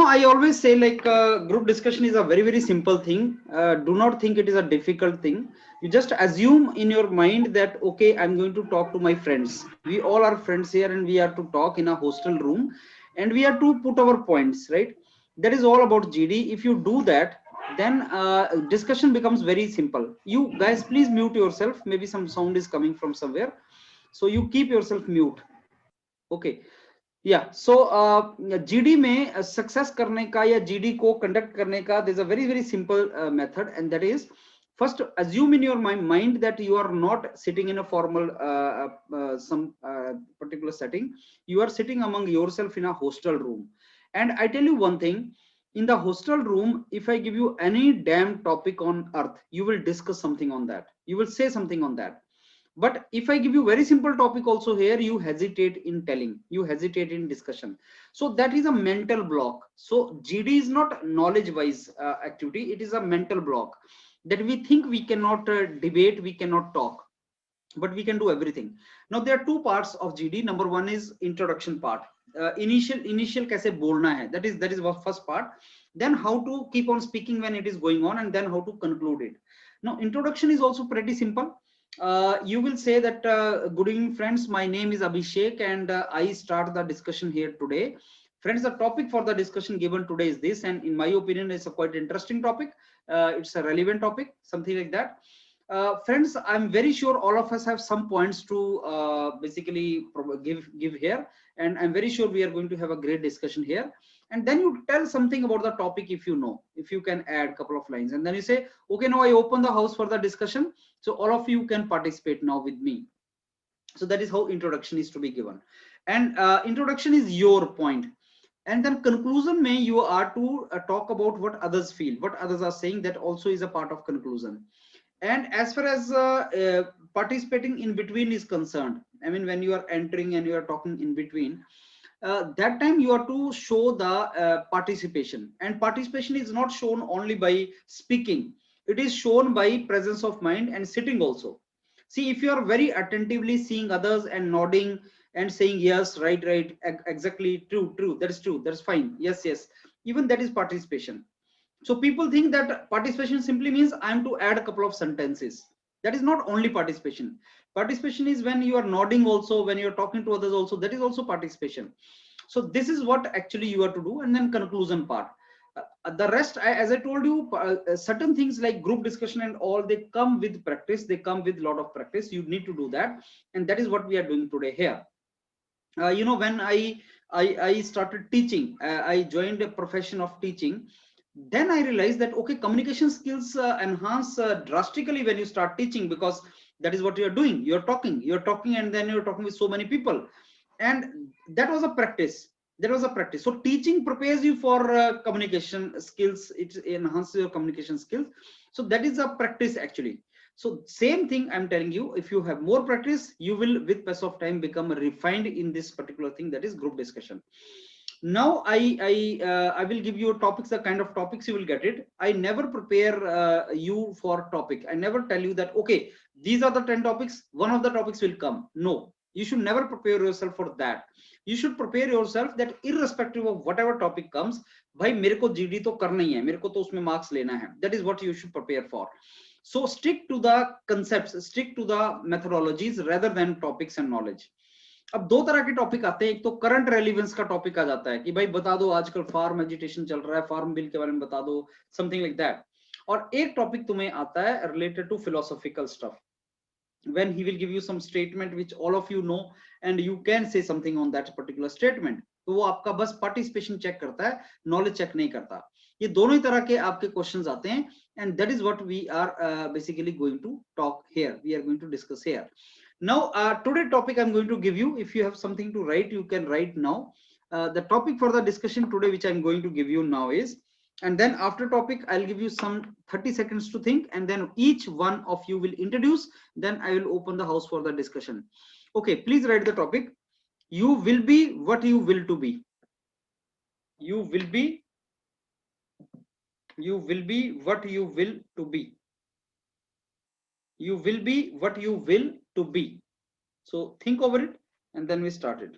I always say like group discussion is a very, very simple thing. Do not think it is a difficult thing. You just assume in your mind that, okay, I'm going to talk to my friends. We all are friends here and we are to talk in a hostel room and we are to put our points, right? That is all about GD. If you do that, then discussion becomes very simple. You guys, please mute yourself. Maybe some sound is coming from somewhere. So you keep yourself mute. Okay. Yeah, so GD में success करने का या GD को conduct करने का there's a very, very simple method, and that is first assume in your mind that you are not sitting in a formal some particular setting. You are sitting among yourself in a hostel room, and I tell you one thing, in the hostel room, if I give you any damn topic on earth, you will discuss something on that, you will say something on that. But if I give you very simple topic also here, you hesitate in telling, you hesitate in discussion. So that is a mental block. So GD is not knowledge wise activity, it is a mental block that we think we cannot debate, we cannot talk, but we can do everything. Now there are two parts of GD. Number one is introduction part. Initial कैसे बोलना है, that is first part. Then how to keep on speaking when it is going on, and then how to conclude it. Now introduction is also pretty simple. You will say that good evening friends, my name is Abhishek and I start the discussion here today. Friends, the topic for the discussion given today is this, and in my opinion it's a quite interesting topic. It's a relevant topic, something like that. Friends, I'm very sure all of us have some points to basically give here, and I'm very sure we are going to have a great discussion here. And then you tell something about the topic if you know, if you can add a couple of lines, and then you say, okay, now I open the house for the discussion, so all of you can participate now with me. So that is how introduction is to be given, and introduction is your point, and then conclusion may you are to talk about what others feel, what others are saying, that also is a part of conclusion. And as far as participating in between is concerned, I mean, when you are entering and you are talking in between, that time you are to show the participation, and participation is not shown only by speaking, it is shown by presence of mind and sitting also. See, if you are very attentively seeing others and nodding and saying yes, right, right, exactly, true, true, that is true, that's fine, yes, yes, even that is participation. So people think that participation simply means I'm to add a couple of sentences. That is not only participation. Participation is when you are nodding also, when you're talking to others also, that is also participation. So this is what actually you are to do, and then conclusion part. The rest, as I told you, certain things like group discussion and all, they come with practice, they come with a lot of practice. You need to do that, and that is what we are doing today here. When I started teaching, I joined a profession of teaching. Then I realized that okay, communication skills enhance drastically when you start teaching, because that is what you are doing. You're talking, and then you're talking with so many people, and that was a practice. That was a practice. So teaching prepares you for communication skills. It enhances your communication skills. So that is a practice actually. So same thing I'm telling you, if you have more practice, you will with pace of time become refined in this particular thing, that is group discussion. Now I will give you topics, the kind of topics you will get it. I never prepare you for topic. I never tell you that okay, these are the 10 topics, one of the topics will come. No, you should never prepare yourself for that. You should prepare yourself that irrespective of whatever topic comes, भाई मेरे को GD तो करना ही है, मेरे को तो उसमें marks लेना है. That is what you should prepare for. So stick to the concepts, stick to the methodologies rather than topics and knowledge. अब दो तरह के टॉपिक आते हैं, एक तो करंट रेलिवेंस का टॉपिक आ जाता है कि भाई बता दो आजकल फार्म एजिटेशन चल रहा है, फार्म बिल के बारे में बता दो, समथिंग लाइक दैट. और एक टॉपिक तुम्हें आता है related to philosophical stuff, when he will give you some statement which all of you know and you can say something on that particular statement. तो वो आपका बस पार्टिसिपेशन चेक करता है, नॉलेज चेक नहीं करता. ये दोनों ही तरह के आपके क्वेश्चंस आते हैं, and that is what we are basically going to talk here, we are going to discuss here. Now today topic I'm going to give you, if you have something to write you can write now. The topic for the discussion today which I'm going to give you now is, and then after topic I'll give you some 30 seconds to think, and then each one of you will introduce, then I will open the house for the discussion. Okay, please write the topic. You will be what you will to be. You will be what you will to be. You will be what you will to be. So think over it and then we start it.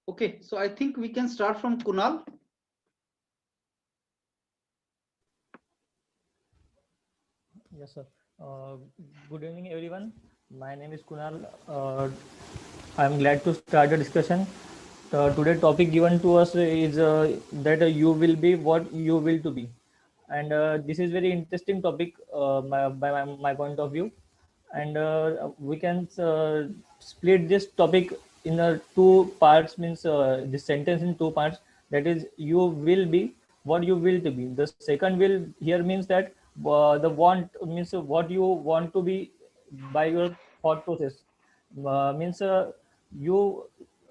Okay, so I think we can start from Kunal. Yes, sir. Good evening, everyone. My name is Kunal. I'm glad to start the discussion. Today topic given to us is that you will be what you will to be, and this is very interesting topic by my point of view, and we can split this topic in two parts. Means this sentence in two parts. That is, you will be what you will to be. The second will here means that the want means what you want to be by your thought process. Means you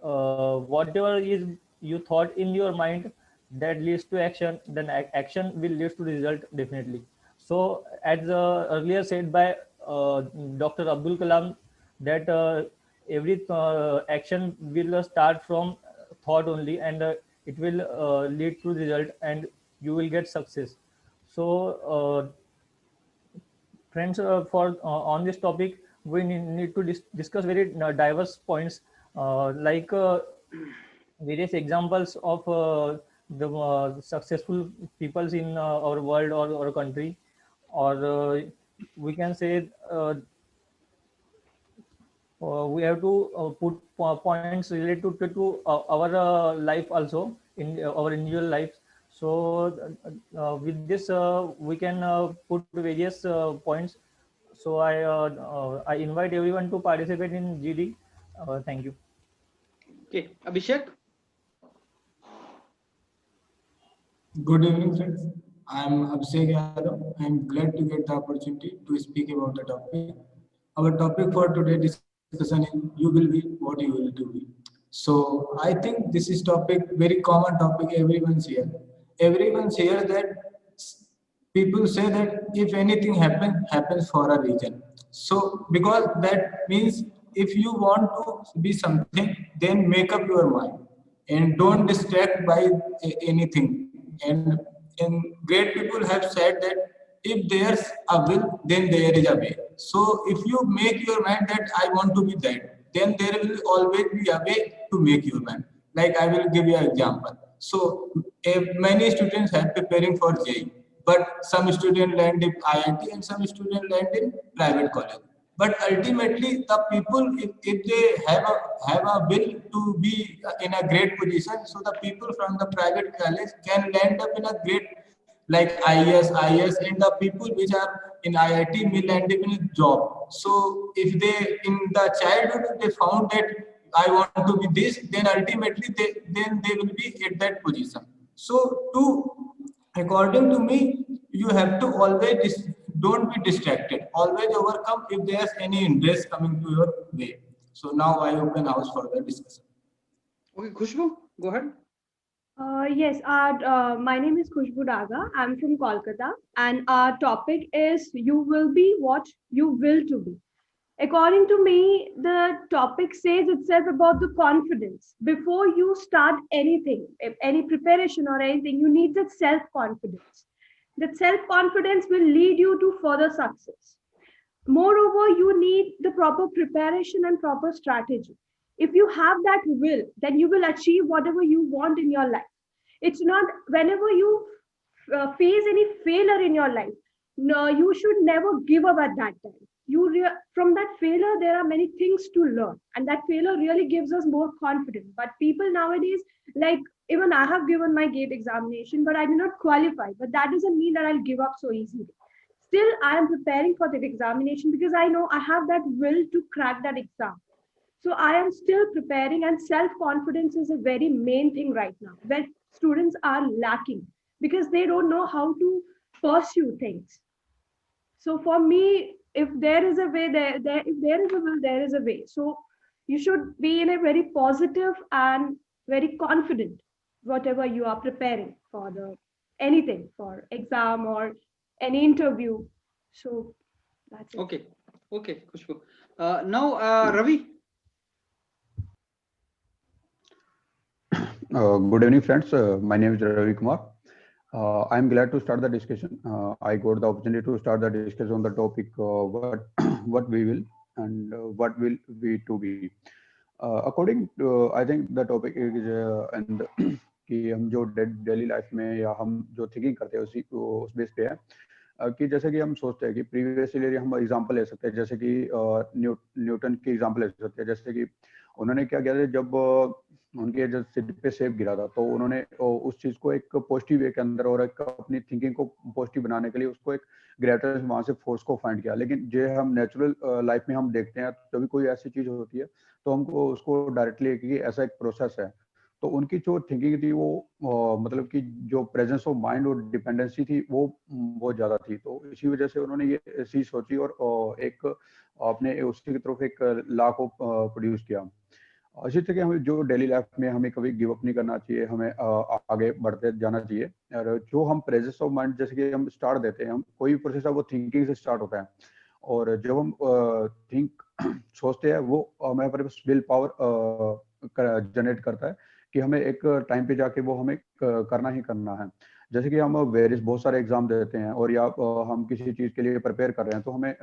whatever is you thought in your mind that leads to action, then action will lead to result definitely. So as earlier said by Dr. Abdul Kalam, that every action will start from thought only, and it will lead to result, and you will get success. So friends, for on this topic we need to discuss very diverse points, like various examples of the successful peoples in our world or country, or we can say we have to put points related to our life also in our individual lives. So with this we can put various points. So I invite everyone to participate in GD. Thank you. Okay, Abhishek. Good evening, friends. I'm Abhishek Yadav. I'm glad to get the opportunity to speak about the topic. Our topic for today's discussion is you will be what you will do be. So I think this is topic very common topic. Everyone's here that people say that if anything happens for a reason. So because that means if you want to be something, then make up your mind and don't distract by anything. And great people have said that if there's a will, then there is a way. So if you make your mind that I want to be that, then there will always be a way to make your mind. Like I will give you an example. So many students have preparing for JEE, but some student land in IIT and some student land in private college. But ultimately, the people, if they have a will to be in a great position, so the people from the private college can land up in a great like IS, and the people which are in IIT may land up in a job. So if they in the childhood they found that I want to be this, then ultimately they will be at that position. So to according to me, you have to always don't be distracted. Always overcome if there's any interest coming to your way. So now I open house for the discussion. Okay, Khushbu, go ahead. Yes, my name is Khushbu Daga. I'm from Kolkata, and our topic is you will be what you will to be. According to me, the topic says itself about the confidence. Before you start anything, if any preparation or anything, you need that self confidence. That self confidence will lead you to further success. Moreover, you need the proper preparation and proper strategy. If you have that will, then you will achieve whatever you want in your life. It's not whenever you face any failure in your life, no, you should never give up at that time. From that failure, there are many things to learn, and that failure really gives us more confidence. But people nowadays, like even I have given my gate examination, but I did not qualify. But that doesn't mean that I'll give up so easily. Still, I am preparing for that examination because I know I have that will to crack that exam. So I am still preparing, and self confidence is a very main thing right now where students are lacking because they don't know how to pursue things. So for me, if there is a way, if there is a will, there is a way. So you should be in a very positive and very confident whatever you are preparing for the anything for exam or any interview. So that's it. Okay, okay, Khushbu. Now, Ravi. Good evening, friends. My name is Ravi Kumar. I am glad to start the discussion. I got the opportunity to start the discussion on the topic what what we will and what will we to be. According to, I think the topic is and कि हम जो daily life में या हम जो thinking करते हैं उस बेस पे है कि जैसे कि हम सोचते हैं कि प्रीवियस ईयर हम एग्जांपल ले सकते हैं, जैसे कि न्यूटन की एग्जांपल ले सकते हैं। जैसे कि उन्होंने क्या किया था, जब उनके जब सिर पे सेब गिरा था, तो उन्होंने उस चीज को एक पॉजिटिव वे के अंदर और एक अपनी थिंकिंग को पॉजिटिव बनाने के लिए उसको एक ग्रेटर वहां से फोर्स को फाइंड किया। लेकिन जो हम नेचुरल लाइफ में हम देखते हैं, जब भी कोई ऐसी चीज होती है तो हमको उसको डायरेक्टली कि ऐसा एक प्रोसेस है। तो उनकी जो थिंकिंग थी वो मतलब कि जो प्रेजेंस ऑफ माइंड और डिपेंडेंसी थी वो बहुत ज्यादा थी। तो इसी वजह से उन्होंने ये चीज सोची और एक अपने उसी की तरफ एक लॉ को प्रोड्यूस किया। इसी तरह हमें जो डेली लाइफ में हमें कभी गिव अप नहीं करना चाहिए, हमें आगे बढ़ते जाना चाहिए। और जो हम प्रेजेंस ऑफ माइंड जैसे कि हम स्टार्ट देते हैं, हम कोई भी प्रोसेस है वो थिंकिंग से स्टार्ट होता है। और जब हम थिंक सोचते हैं वो हमें हमारे पास विल पावर जनरेट करता है कि हमें एक टाइम पे जाके वो हमें करना ही करना है। जैसे कि हम वेरियस बहुत सारे एग्जाम देते हैं और या हम किसी चीज के लिए प्रिपेयर कर रहे हैं, तो हमें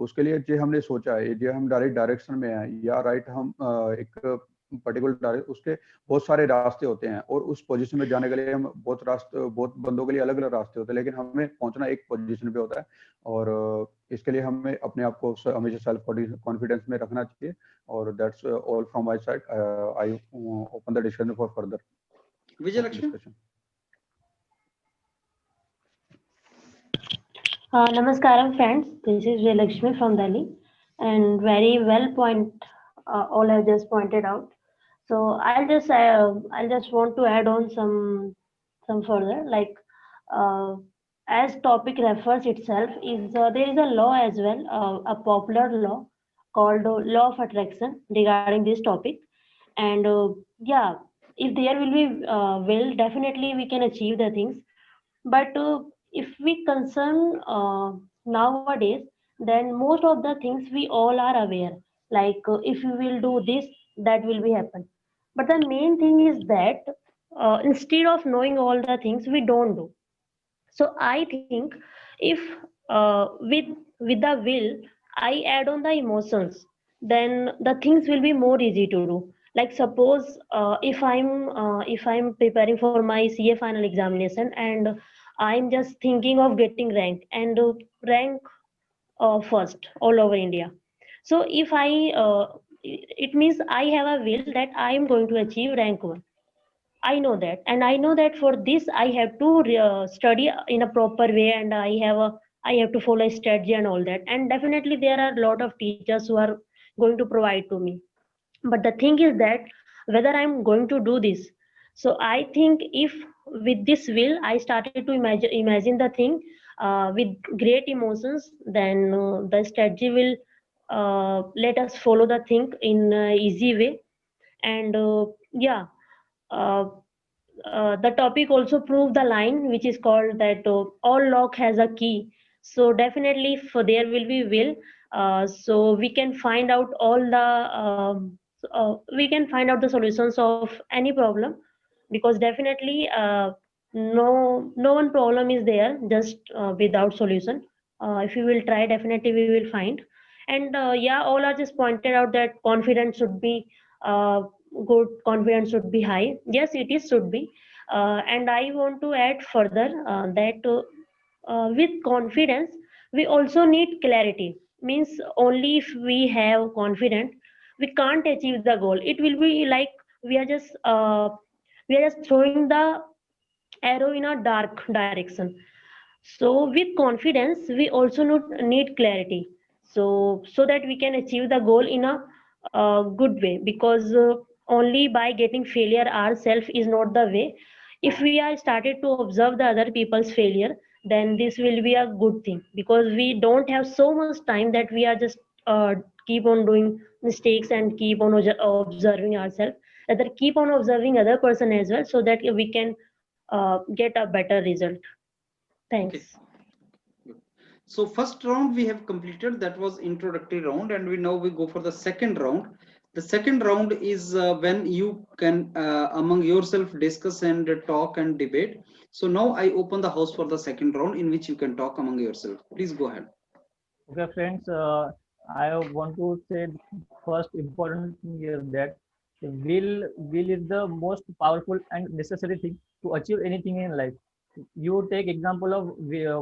उसके लिए जो हमने सोचा है, जो हम डायरेक्ट डायरेक्शन में है या राइट हम एक पर्टिकुलर उसके बहुत सारे रास्ते होते हैं और उस पोजीशन में जाने के लिए हम बहुत बंदों के लिए अलग अलग रास्ते होते हैं, लेकिन हमें पहुंचना एक पोजीशन पे होता है। और इसके लिए हमें अपने आप को हमेशा सेल्फ कॉन्फिडेंस में रखना चाहिए। और that's all from my side. I open the discussion for further Vijayalakshmi. discussion. Namaskaram friends, this is Vijayalakshmi from Delhi, and very well all have just pointed out. So I'll just want to add on some further, like as topic refers itself is there is a law as well, a popular law called law of attraction regarding this topic. And yeah, if there will be will, definitely we can achieve the things. But if we concern nowadays, then most of the things we all are aware, like if we will do this, that will be happen. But the main thing is that instead of knowing all the things, we don't do. So I think if with the will I add on the emotions, then the things will be more easy to do. Like suppose if I'm preparing for my CA final examination and I'm just thinking of getting rank and rank first all over India. So if it means I have a will that I am going to achieve rank 1. I know that, and I know that for this I have to study in a proper way, and I have to follow a strategy and all that. And definitely there are a lot of teachers who are going to provide to me. But the thing is that whether I'm going to do this. So I think if with this will I started to imagine the thing with great emotions, then the strategy will let us follow the thing in easy way. And yeah. The topic also proved the line which is called that all lock has a key. So definitely if there will be will, so we can find out all the we can find out the solutions of any problem, because definitely no one problem is there just without solution. If we will try, definitely we will find. And yeah, all are just pointed out that confidence should be good, confidence should be high. Yes, it is should be. And I want to add further that with confidence we also need clarity. Means only if we have confidence we can't achieve the goal. It will be like we are just throwing the arrow in a dark direction. So with confidence we also need clarity, so that we can achieve the goal in a good way, because only by getting failure ourselves is not the way. If we are started to observe the other people's failure, then this will be a good thing, because we don't have so much time that we are just keep on doing mistakes and keep on observing ourselves. Rather keep on observing other person as well, so that we can get a better result. Thanks. Okay. So first round we have completed, that was introductory round, and we go for the second round. The second round is when you can among yourself discuss and talk and debate. So now I open the house for the second round in which you can talk among yourself. Please go ahead. Okay, friends. I want to say first important thing is that will is the most powerful and necessary thing to achieve anything in life. You take example of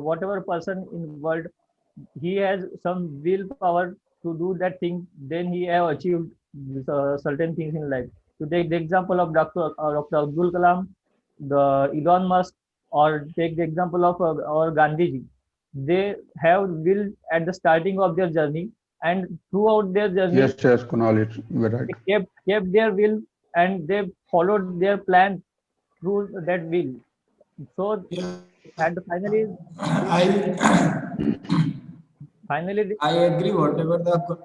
whatever person in world, he has some willpower to do that thing, then he have achieved certain things in life. To take the example of Dr. Abdul Kalam, the Elon Musk, or take the example of our Gandhiji. They have will at the starting of their journey, and throughout their journey, Yes, Kunal, it's very right. they kept their will, and they followed their plan through that will. So Yeah, at the I finally, I agree whatever the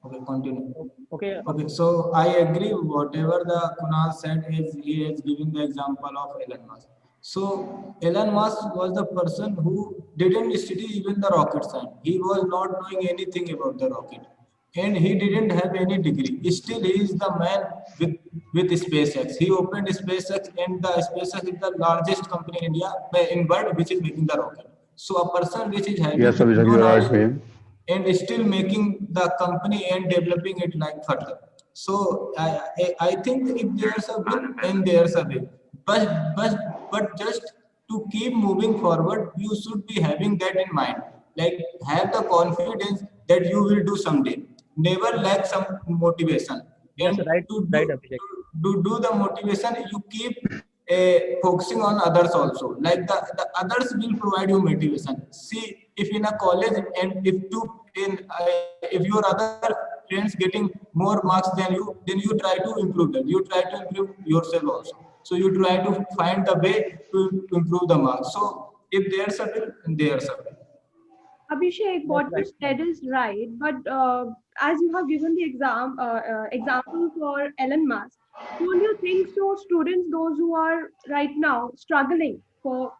okay continue. okay, Okay, so I agree whatever the Kunal said is he is giving the example of Elon Musk. So Elon Musk was the person who didn't study even the rocket science. He was not knowing anything about the rocket, and he didn't have any degree. Still, he is the man with SpaceX. He opened SpaceX, and the SpaceX is the largest company in India in world which is making the rocket. So a person which is Yes, having Abhishek, no you are right, knowledge man. and still making the company and developing it like further. So I think if there's a will and there's a way, but just to keep moving forward, you should be having that in mind. Like have the confidence that you will do someday. Never lack some motivation, yes, and right, to right, Abhishek. do the motivation, you keep focusing on others also. Like the others will provide you motivation. See, if in a college and if your other friends getting more marks than you, then you try to improve them. You try to improve yourself also. So you try to find the way to improve the marks. So if there's a will, there's a way. Abhishek, Yes, what you right. said is right, but as you have given the example for Elon Musk, don't you think so? Students, those who are right now struggling for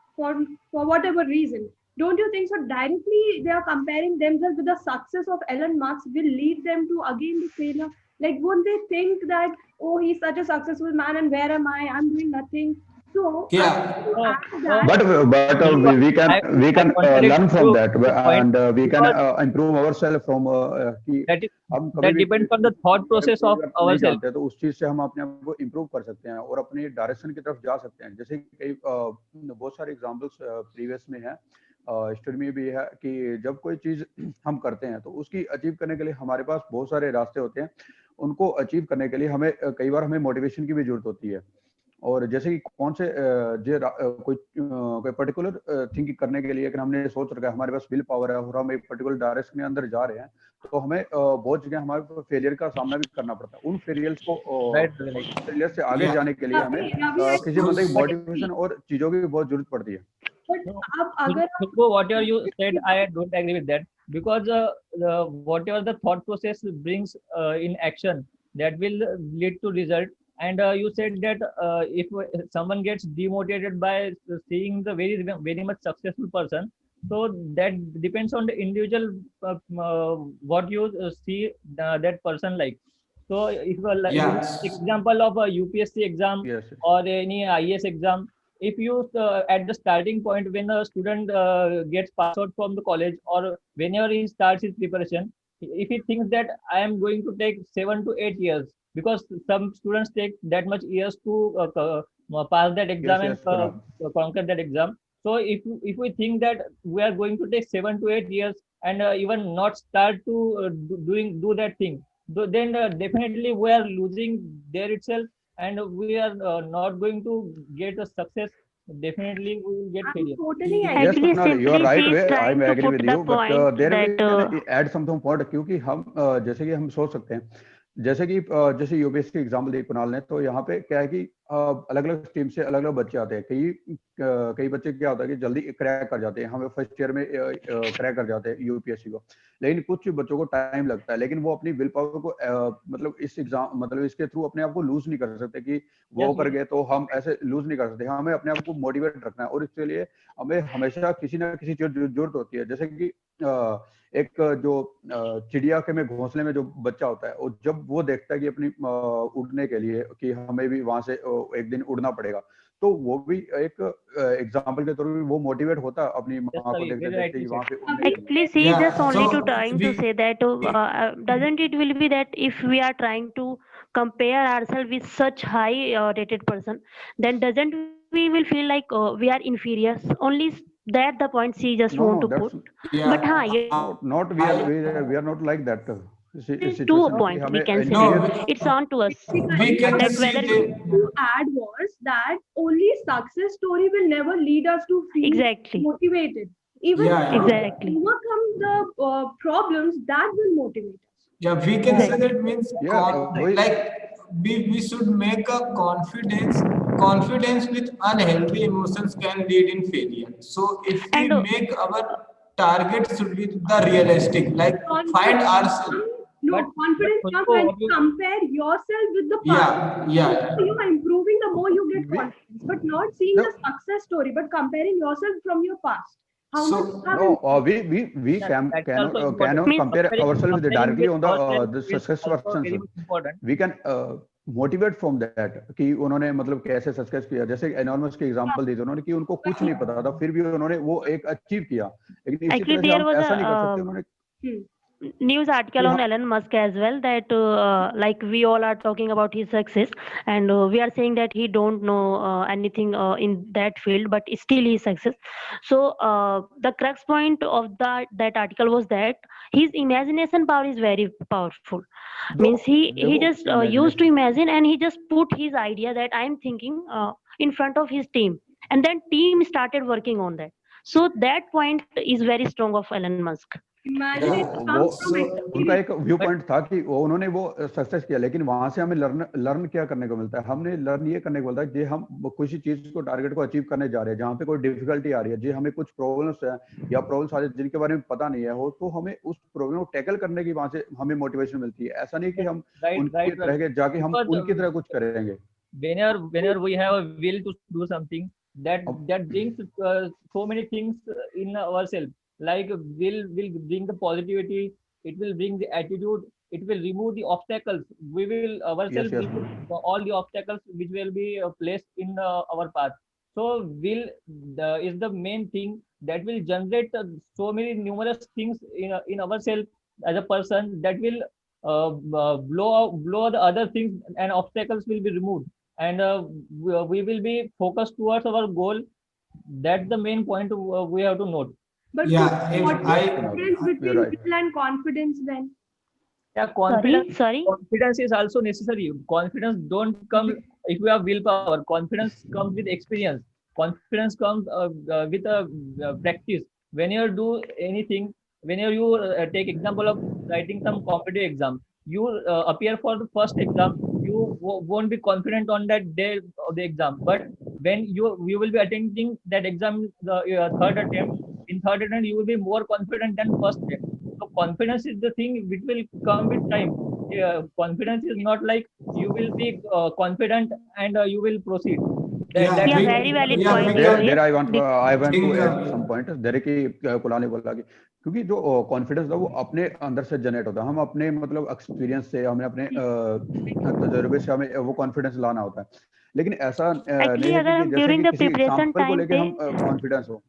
whatever reason, don't you think so? Directly, they are comparing themselves with the success of Elon Musk will lead them to again the failure. Like, won't they think that, oh, he's such a successful man, and where am I? I'm doing nothing. So I want Yeah, to Uh, add that. But you we I can contradict learn from you that, this point and we can because improve ourselves from कि that is हम कभी that भी depends on the thought बारे में process कोई of अगर नहीं ourselves. जानते हैं तो उस चीज से हम अपने आप को इम्प्रूव कर सकते हैं और अपनी डायरेक्शन की तरफ जा सकते हैं। जैसे कि कई बहुत सारे एग्जांपल्स प्रीवियस में है, हिस्ट्री में भी है कि जब कोई चीज हम करते हैं तो उसकी अचीव करने के लिए हमारे पास बहुत सारे रास्ते होते हैं। उनको अचीव करने के लिए हमें कई बार हमें मोटिवेशन की भी जरूरत होती है। और जैसे कि कौन से कोई पर्टिकुलर थिंकिंग करने के लिए अगर हमने सोच रखा है, हमारे पास विल पावर है और हम एक पर्टिकुलर डायरेक्शन के अंदर जा रहे हैं, तो हमें बहुत जगह हमारे फेलियर का सामना भी करना पड़ता है। उन फेलियर्स को Right, right. फेलियर से आगे yeah. जाने के लिए हमें Ravi, I किसी मतलब Those- But मोटिवेशन और चीजों की भी बहुत जरूरत पड़ती है। but no, अब अगर Khushbu, whatever you said, I don't agree with that because whatever the thought process brings in action, that will lead to result. And you said that if someone gets demotivated by seeing the very much successful person, so that depends on the individual what you see that person like. So if you yeah. example of a UPSC exam Yes, or any IAS exam, if you at the starting point when a student gets passed out from the college or whenever he starts his preparation, if he thinks that I am going to take 7 to 8 years, because some students take that much years to pass that exam yes, and Kunal. conquer that exam. So if we think that we are going to take 7 to 8 years and even not start to do that thing, then definitely we are losing there itself, and we are not going to get a success. Definitely we will get I'm failure. totally Yes, agree. Actually, Kunal, you are simply right she's way. I trying to agree put with the you, but point there we that can add something point क्योंकि हम जैसे कि हम सोच सकते हैं, जैसे कि जैसे यूपीएससी एग्जाम्पल दी कुणाल ने, तो यहाँ पे क्या है कि अलग अलग टीम से अलग अलग बच्चे आते हैं। कई बच्चे क्या होता है कि जल्दी क्रैक कर जाते हैं, हमें फर्स्ट ईयर में क्रैक कर जाते हैं यूपीएससी को, लेकिन कुछ बच्चों को टाइम लगता है, लेकिन वो अपनी विल पावर को मतलब इस एग्जाम मतलब इसके थ्रू अपने आप को लूज नहीं कर सकते कि वो Yes, कर गए तो हम ऐसे लूज नहीं कर सकते। हमें अपने आप को मोटिवेट रखना है और इसके लिए हमें हमेशा किसी ना किसी चीज जरूरत होती है। जैसे कि एक जो चिड़िया के में घोंसले में जो बच्चा होता है, और जब वो देखता है कि अपनी उड़ने के लिए कि हमें भी वहां से एक दिन उड़ना पड़ेगा, तो वो भी एक एग्जांपल के तौर पे वो मोटिवेट होता अपनी माँ को Ravi, देखते very देखते rightly कि said. वहाँ पे उनने Actually, see, Yeah, just only to so trying to we say that doesn't it will be that if we are trying to compare ourselves with such high rated person, then doesn't we will feel like we are inferior? Only that the point she just no want no to that's put. But yeah, yeah, not we are not like that to a situation कि point we हमें can say no, that inferior it's on to us we can that see whether the To add was that only success story will never lead us to feel exactly, motivated. Even yeah, if yeah. exactly, we overcome the problems, that will motivate us. Yeah, we can say exactly. that means yeah वही like we should make a confidence with unhealthy emotions can lead in failure. So if we And make our target should be the realistic, like find Confidence ourselves. comes, no, But confidence comes Khushbu, when what you you compare yourself with the past. Yeah, The yeah, more you are improving, the more you get we confidence. But not seeing no the success story, but comparing yourself from your past. How much you so have no improved. we that, that's also important. cannot means compare ourselves with Comparing directly with on ourselves the is success also persons very much important. we can motivate from that कि उन्होंने मतलब कैसे success किया जैसे enormous की example दी थी उन्होंने कि उनको कुछ नहीं पता था फिर भी उन्होंने वो एक अचीव किया लेकिन इसी actually तरह से there हम was ऐसा नहीं कर सकते a उन्होंने news article कि on हम Elon Musk as well that like we all are talking about his success and we are saying that he don't know anything in that field but still he success. So the crux point of that article was that his imagination power is very powerful. दो Means he देखो just used to imagination imagine and he just put his idea that I am thinking in front of his team and then team started working on that. So that point is very strong of Elon Musk. yeah. Imagination वो comes from So उनका experience. एक view But point था कि वो उन्होंने वो success किया लेकिन वहां से हमें लर्न क्या करने को मिलता है हमने लर्न ये करने को मिलता है कि हम किसी चीज को टारगेट को अचीव करने जा रहे हैं जहाँ पे कोई डिफिकल्टी आ रही है जी हमें कुछ प्रॉब्लम्स है या प्रॉब्लम्स आ रही है जिनके बारे में पता नहीं है हो तो हमें उस प्रॉब्लम को टैकल करने की वहां से हमें मोटिवेशन मिलती है ऐसा नहीं कि हम right, उनकी right, तरह के जाके हम because उनकी तरह कुछ करेंगे whenever we have a will to do something, that अब brings so many things in ourselves. Like will bring the positivity, it will bring the attitude, it will remove the obstacles. We will ourselves yes yes remove all the obstacles which will be placed in our path. So will is the main thing that will generate so many numerous things in ourselves as a person that will blow the other things and obstacles will be removed and we will be focused towards our goal. That's the main point we have to note. But yeah, if what is yes the Kunal difference you're between right will and confidence then? Yeah, Sorry. confidence is also necessary. Confidence don't come if you have willpower. Confidence comes with experience. Confidence comes with a practice. When you do anything, when you take example of writing some competitive exam, you appear for the first exam, you won't be confident on that day of the exam. But when you will be attending that exam the third attempt, in third attempt you will be more confident than first attempt. So confidence is the thing which will come with time. Confidence is not like you will be confident and you will proceed. yeah, That's Yeah, the very main valid yeah, point, difference. Rohit. There I want to think add some point there की कुलाल ने बोला कि क्योंकि जो confidence था वो अपने अंदर से जनरेट होता है हम अपने मतलब एक्सपीरियंस से हमें अपने तजुर्बे से हमें वो कॉन्फिडेंस लाना होता है लेकिन ऐसा नहीं Actually, है अगर कि हम जैसे during कि the किसी preparation एग्जाम्पल को time लेके पे हम कॉन्फिडेंस हो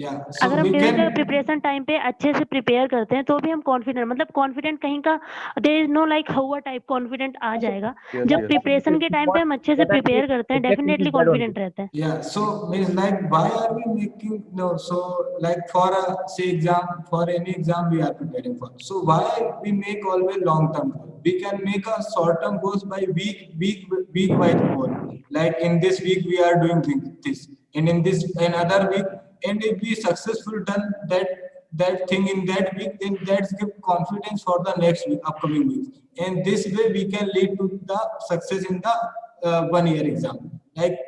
yeah. So अगर हम we during the can preparation time पे अच्छे से प्रिपेयर करते हैं तो भी हम कॉन्फिडेंट मतलब कॉन्फिडेंट कहीं का देयर इज नो लाइक हवा टाइप कॉन्फिडेंट आ जाएगा यस जब यस प्रिपरेशन के टाइम पे हम अच्छे से What प्रिपेयर करते हैं exactly definitely is that only. Confident रहते हैं Yeah, so means like why are we making no so like for a say exam for any exam we are preparing for. So why we make always long term goal? We can make a short term goals by week wise goal. Like in this week we are doing this, and in this another week, and if we successful done that thing in that week, then that's give confidence for the next week, upcoming weeks. And this way we can lead to the success in the 1 year exam. Like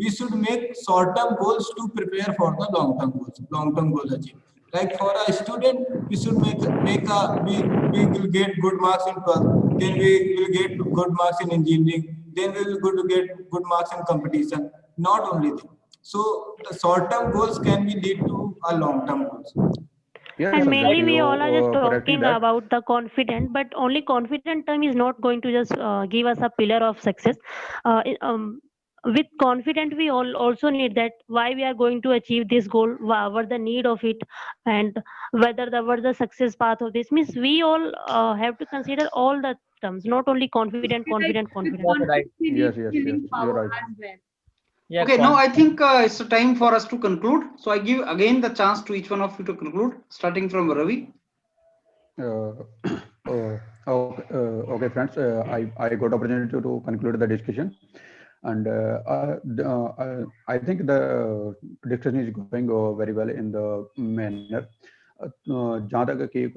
we should make short-term goals to prepare for the long-term goals achieve. Like for a student, we should make a we will get good marks in 12th, then we will get good marks in engineering, then we will go to get good marks in competition. Not only that. So the short-term goals can be lead to a long-term goals. Yes and mainly exactly we वो all are just correctly talking that about the confident but only confident term is not going to just give us a pillar of success. Uh, it- um, with confident we all also need that why we are going to achieve this goal, what the need of it, and whether the what the success path of this means. We all have to consider all the terms, not only confident, Like confident, with confident. Yes, right. confidence, we need Yes, yes, yes, feeling you're power right. as well. Yeah, Okay, now I think it's time for us to conclude. So I give again the chance to each one of you to conclude, starting from Ravi. Uh, okay, friends. I got opportunity to conclude the discussion, and I think the discussion is going very well in the manner. जहाँ तक कि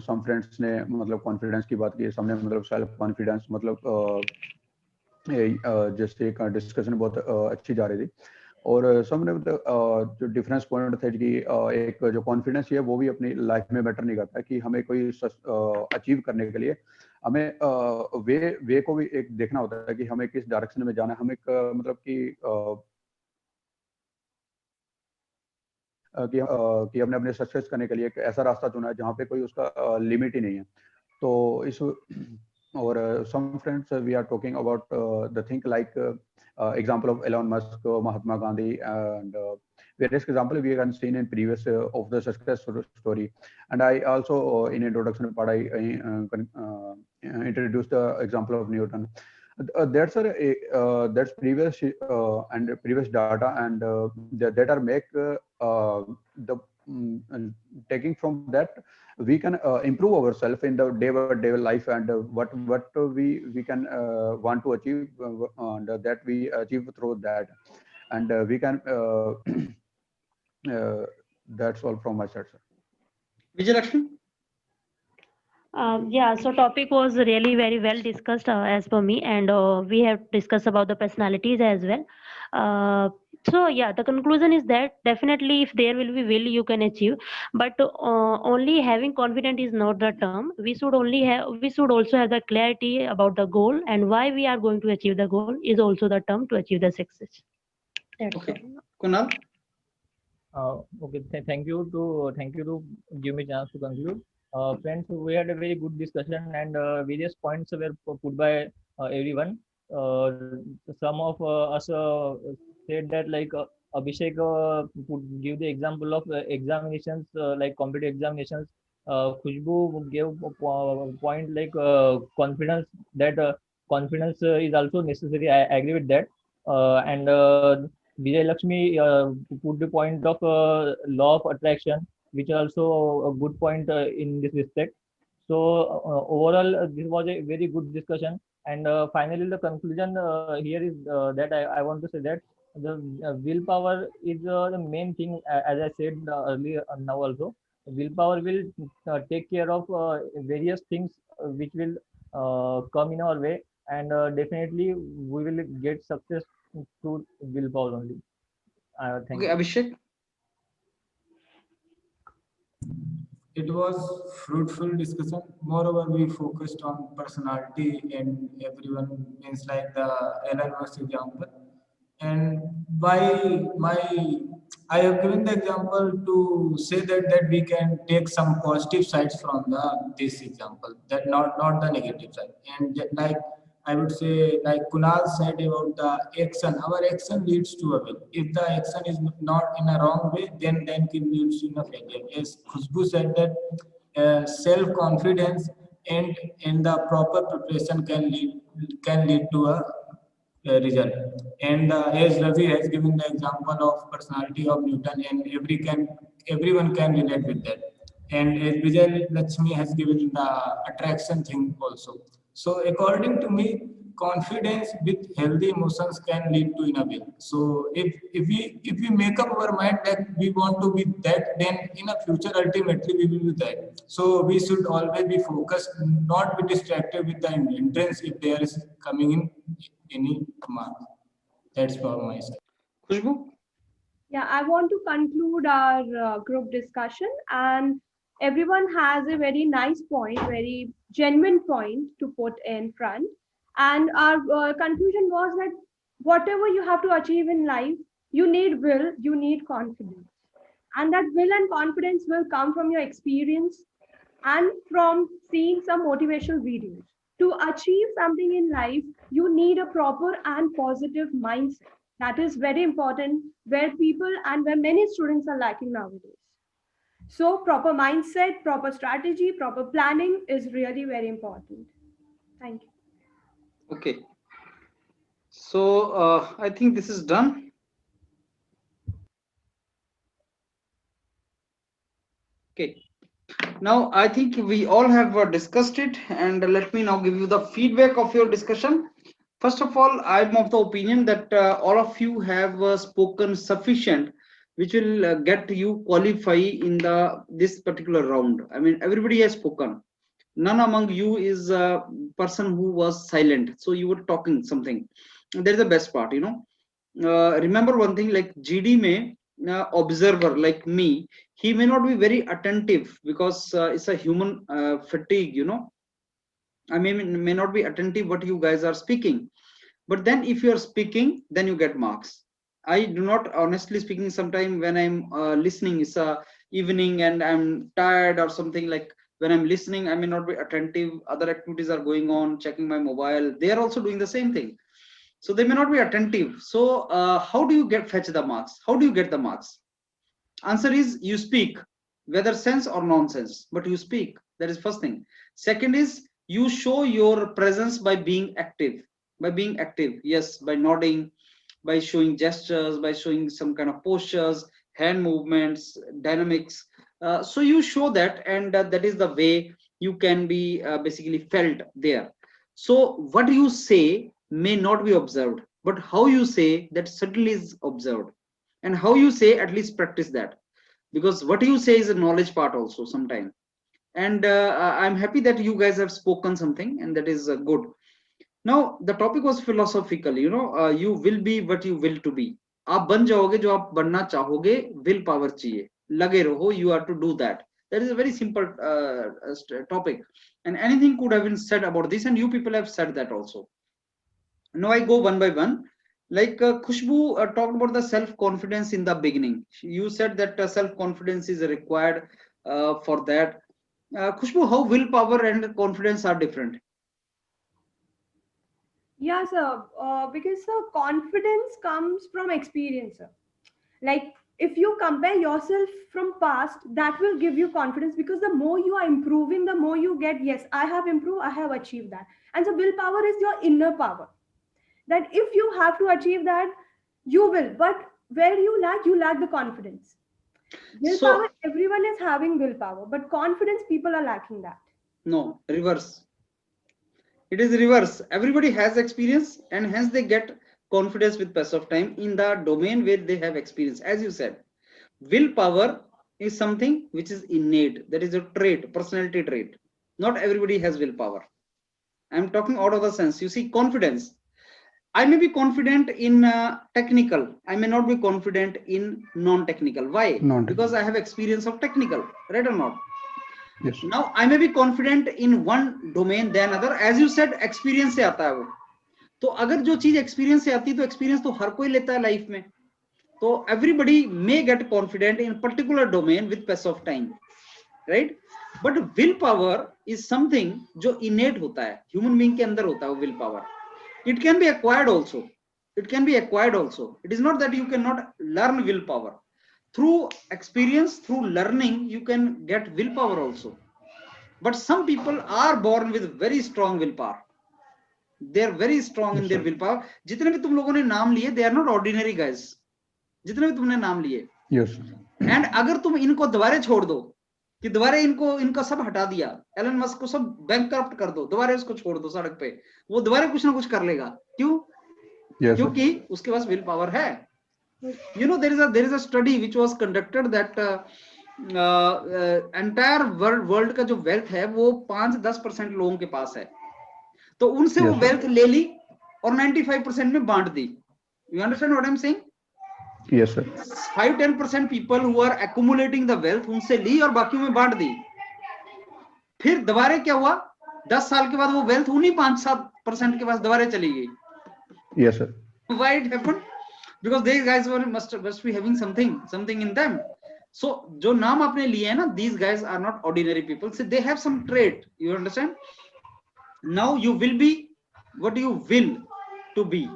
some friends ने मतलब confidence की बात की, सबने मतलब self confidence मतलब जैसे एक डिस्कशन बहुत अच्छी जा रही थी, और सबने जो डिफरेंस पॉइंट थे कि एक जो कॉन्फिडेंस है वो भी अपनी लाइफ में मैटर नहीं करता, कि हमें कोई अचीव करने के लिए हमें वे को भी एक देखना होता है कि हमें किस डायरेक्शन में जाना है। हमें मतलब कि हमने अपने सक्सेस करने के लिए एक ऐसा रास्ता चुना है जहाँ पे कोई उसका लिमिट ही नहीं है। तो इस और some friends we are talking about the thing like example of Elon Musk, Mahatma Gandhi, and various example we can seen in previous of the success story. And I also in introduction part I introduced the example of Newton. That's previous and previous data, and that are make the taking from that we can improve ourselves in the day-by-day life, and what we can want to achieve, and that we achieve through that, and we can that's all from my side, sir. Vijay Lakshmi. Yeah, so topic was really very well discussed as per me, and we have discussed about the personalities as well. So yeah, the conclusion is that definitely if there will be will, you can achieve, but only having confidence is not the term. We should also have the clarity about the goal and why we are going to achieve the goal is also the term to achieve the success. That's Okay, all. Kunal. Okay, thank you to give me chance to conclude. Friends, we had a very good discussion, and various points were put by everyone. Uh, some of us said that like Abhishek give the example of examinations, like competitive examinations. Khushbu gave a point like confidence, that confidence is also necessary. I agree with that. And Vijay Lakshmi put the point of law of attraction, which is also a good point in this respect. So overall, this was a very good discussion. And finally, the conclusion here is that I want to say that the willpower is the main thing. As I said earlier, now also, willpower will take care of various things which will come in our way, and definitely we will get success through willpower only. Thank Okay, you. Abhishek. It was fruitful discussion. Moreover, we focused on personality and everyone means like the Elon Musk example. And by my, I have given the example to say that we can take some positive sides from the this example, that not the negative side. And like I would say, like Kunal said about the action, our action leads to a win. If the action is not in a wrong way, then it leads to a failure. As Khushbu said that self confidence and the proper preparation can lead to a result. And as Ravi has given the example of personality of Newton, and everyone can relate with that. And as Vijay Lakshmi has given the attraction thing also. So according to me, confidence with healthy emotions can lead to inner will. So if we make up our mind that we want to be that, then in a future ultimately we will be that. So we should always be focused, not be distracted with the entrance if there is coming in any mark. That's for my side. Khushbu. Yeah, I want to conclude our group discussion, and everyone has a very nice point, very genuine point to put in front. And our conclusion was that whatever you have to achieve in life, you need will, you need confidence. And that will and confidence will come from your experience and from seeing some motivational videos. To achieve something in life, you need a proper and positive mindset. That is very important, where people and where many students are lacking nowadays. So proper mindset, proper strategy, proper planning is really very important. Thank you. Okay. So I think this is done. Okay. Now I think we all have discussed it, and let me now give you the feedback of your discussion. First of all, I'm of the opinion that all of you have spoken sufficient, which will get you qualify in this particular round. I mean, everybody has spoken. None among you is a person who was silent, so you were talking something. That's the best part, you know. Remember one thing, like GD may observer like me, he may not be very attentive because it's a human fatigue, you know. I may not be attentive what you guys are speaking, but then if you are speaking, then you get marks. I do not, honestly speaking, sometime when I'm listening, it's a evening and I'm tired or something, like when I'm listening, I may not be attentive, other activities are going on, checking my mobile, they are also doing the same thing, so they may not be attentive. So how do you fetch the marks? How do you get the marks? Answer is you speak, whether sense or nonsense, but you speak. That is first thing. Second is you show your presence by being active. By being active, yes, by nodding, by showing gestures, by showing some kind of postures, hand movements, dynamics. So you show that, and that is the way you can be basically felt there. So what you say may not be observed, but how you say, that certainly is observed. And how you say, at least practice that, because what you say is a knowledge part also sometime. And I'm happy that you guys have spoken something, and that is good. Now the topic was philosophical, you know. You will be what you will to be. आप बन जाओगे जो आप बनना चाहोगे, will power चाहिए, लगे रहो, you are to do that. That is a very simple topic, and anything could have been said about this, and you people have said that also. Now I go one by one. Like Khushbu talked about the self-confidence in the beginning. You said that self-confidence is required for that. Khushbu, how willpower and confidence are different? Yeah, sir. Because confidence comes from experience, sir. Like if you compare yourself from past, that will give you confidence, because the more you are improving, the more you get, yes, I have improved, I have achieved that. And so willpower is your inner power. That if you have to achieve that, you will. But where you lack the confidence. Willpower, everyone is having willpower, but confidence, people are lacking that. No, reverse. It is reverse. Everybody has experience, and hence they get confidence with pass of time in the domain where they have experience. As you said, willpower is something which is innate. That is a trait, personality trait. Not everybody has willpower. I'm talking out of the sense. You see, confidence. I may be confident in technical. I may not be confident in non-technical. Why? Because I have experience of technical, right or not? Yes. Now I may be confident in one domain than other. As you said, experience से आता है वो. तो अगर जो चीज experience से आती है, तो experience तो हर कोई लेता है life में. तो everybody may get confident in particular domain with pass of time, right? But willpower is something जो innate होता है, human being के अंदर होता है वो willpower. It can be acquired also. It can be acquired also. It is not that you cannot learn willpower. Through experience, through learning, you can get willpower also. But some people are born with very strong willpower. They are very strong in their willpower. जितने भी तुम लोगों ने नाम लिए, they are not ordinary guys. जितने भी तुमने नाम लिए. Yes. And अगर तुम इनको दोबारा छोड़ दो, कि दोबारा इनका सब हटा दिया, एलन मस्क को सब बैंक करप्ट कर दो, दोबारा उसको छोड़ दो सड़क पे, वो दोबारा कुछ ना कुछ कर लेगा. क्यों? Yes, क्योंकि उसके पास विल पावर है. You know, there is a study which was conducted that entire world का जो wealth है वो 5-10% लोगों के पास है. तो उनसे वो wealth ले ली और 95% में बांट दी. You understand what I'm saying? Yes, sir. 5-10% people who are accumulating the wealth, उनसे ली और बाकी में बांट दी. फिर दोबारा क्या हुआ? 10 साल के बाद वो wealth उन्हीं 5-7% के पास दोबारा चली गई. Yes, sir. Why it happened? Because these guys must be having something in them. So जो नाम आपने लिए हैं ना, these guys are not ordinary people. So they have some trait. You understand? Now you will be what you will to be.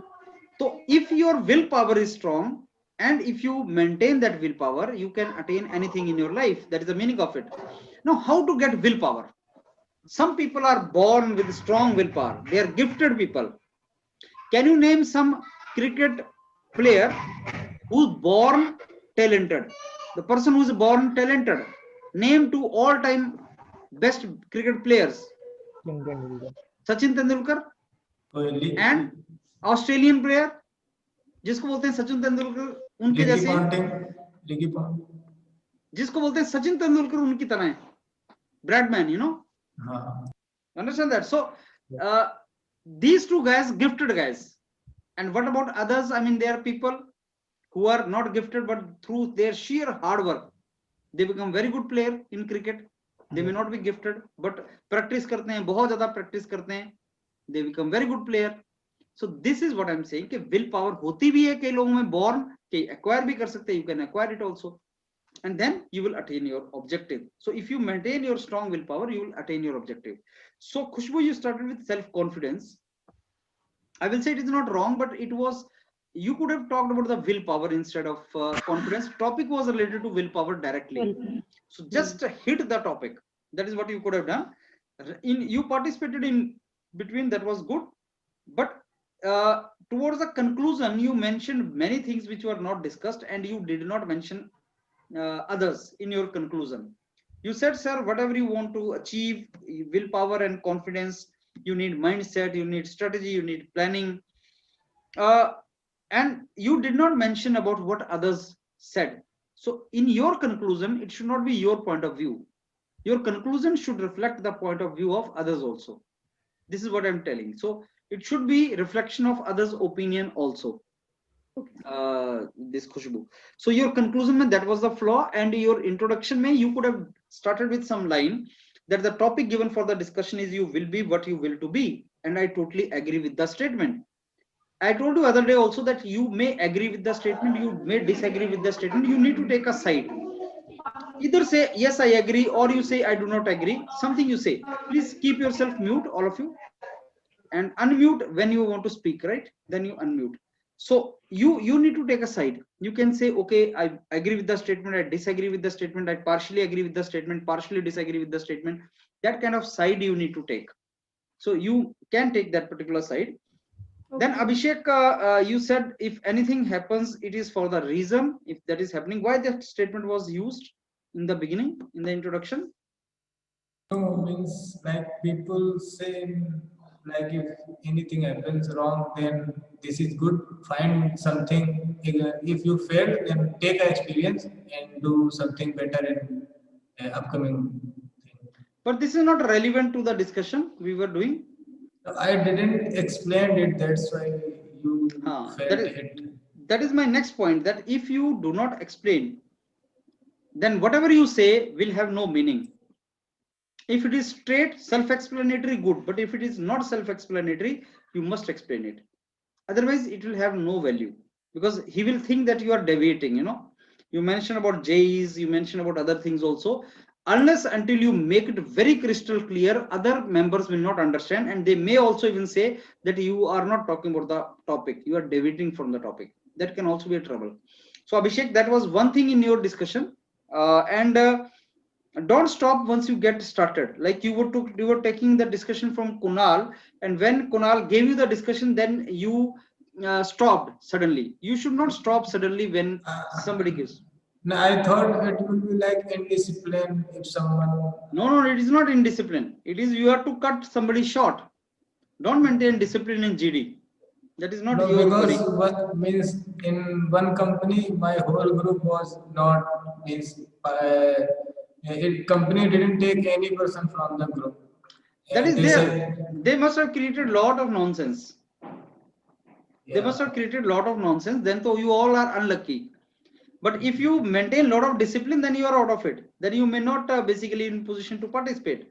So if your willpower is strong, and if you maintain that willpower, you can attain anything in your life. That is the meaning of it. Now, how to get willpower? Some people are born with strong willpower. They are gifted people. Can you name some cricket player who's born talented? The person who's born talented. Name two all-time best cricket players. Sachin Tendulkar and Australian player जिसको बोलते हैं सचिन तेंदुलकर उनके जैसे, जिसको बोलते हैं सचिन तेंदुलकर उनकी तरह है, Bradman, you know. Understand that? So these two guys, gifted guys. And what about others? I mean, there are people who are not gifted, but through their sheer hard work, they become very good player in cricket. They may not be gifted, but practice करते हैं, बहुत ज़्यादा practice करते हैं, they become very good player. So this is what I'm saying कि will power होती भी है कई लोगों में born, कि acquire भी कर सकते हैं, you can acquire it also, and then you will attain your objective. So if you maintain your strong willpower, you will attain your objective. So Khushbu, you started with self-confidence. I will say it is not wrong, but it was, you could have talked about the willpower instead of confidence. Topic was related to willpower directly. So just hit the topic. That is what you could have done. You participated in between, that was good. But towards the conclusion, you mentioned many things which were not discussed, and you did not mention others in your conclusion. You said, sir, whatever you want to achieve, willpower and confidence, you need mindset, you need strategy, you need planning. And you did not mention about what others said. So in your conclusion, it should not be your point of view. Your conclusion should reflect the point of view of others also. This is what I'm telling. So it should be reflection of others' opinion also. This Khushbu. So your conclusion, that was the flaw, and your introduction, you could have started with some line that the topic given for the discussion is you will be what you will to be. And I totally agree with the statement. I told you other day also that you may agree with the statement, you may disagree with the statement. You need to take a side. Either say, yes, I agree, or you say, I do not agree. Something you say. Please keep yourself mute, all of you, and unmute when you want to speak, right? Then you unmute. So you need to take a side. You can say, okay, I agree with the statement, I disagree with the statement, I partially agree with the statement, partially disagree with the statement. That kind of side you need to take. So you can take that particular side. Okay. Then Abhishek, you said if anything happens, it is for the reason, if that is happening. Why that statement was used in the beginning, in the introduction? No, means like people say, like if anything happens wrong, then this is good, find something. If you fail, then take an experience and do something better in upcoming thing. But this is not relevant to the discussion we were doing. I didn't explain it, that's why you felt it. That is my next point, that if you do not explain, then whatever you say will have no meaning. If it is straight, self-explanatory, good. But if it is not self-explanatory, you must explain it. Otherwise, it will have no value, because he will think that you are deviating, you know. You mentioned about J's, you mentioned about other things also. Unless until you make it very crystal clear, other members will not understand, and they may also even say that you are not talking about the topic, you are deviating from the topic. That can also be a trouble. So Abhishek, that was one thing in your discussion. Don't stop once you get started. Like you were taking the discussion from Kunal, and when Kunal gave you the discussion, then you stopped suddenly. You should not stop suddenly when somebody gives. No, I thought it would be like indiscipline if someone. No, it is not indiscipline. It is you have to cut somebody short. Don't maintain discipline in GD. That is not no, your because worry. what means in one company, my whole group was not means. Company didn't take any person from the group. That is there. They must have created a lot of nonsense. Yeah. They must have created a lot of nonsense. Then so you all are unlucky. But if you maintain a lot of discipline, then you are out of it. Then you may not basically in position to participate.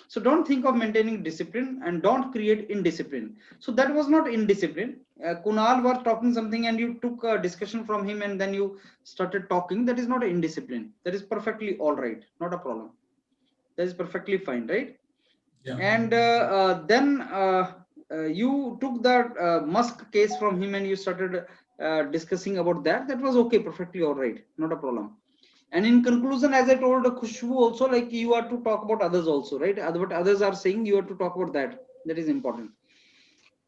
So don't think of maintaining discipline and don't create indiscipline. So that was not indiscipline. Kunal was talking something and you took a discussion from him and then you started talking. That is not indiscipline. That is perfectly all right. Not a problem. That is perfectly fine, right? Yeah. And then you took the Musk case from him and you started discussing about that. That was okay, perfectly all right, not a problem. And in conclusion, as I told Khushbu also, like you are to talk about others also, right? What others are saying, you have to talk about that. That is important.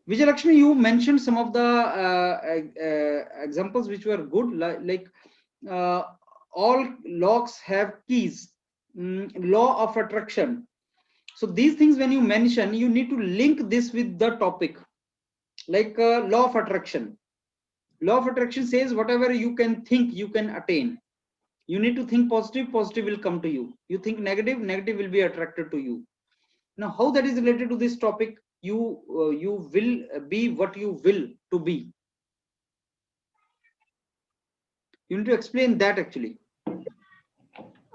Vijay Lakshmi, you mentioned some of the examples which were good, like all locks have keys, law of attraction. So these things, when you mention, you need to link this with the topic, like law of attraction. Law of attraction says whatever you can think, you can attain. You need to think positive, positive will come to you. You think negative, negative will be attracted to you. Now, how that is related to this topic? You will be what you will to be. You need to explain that actually.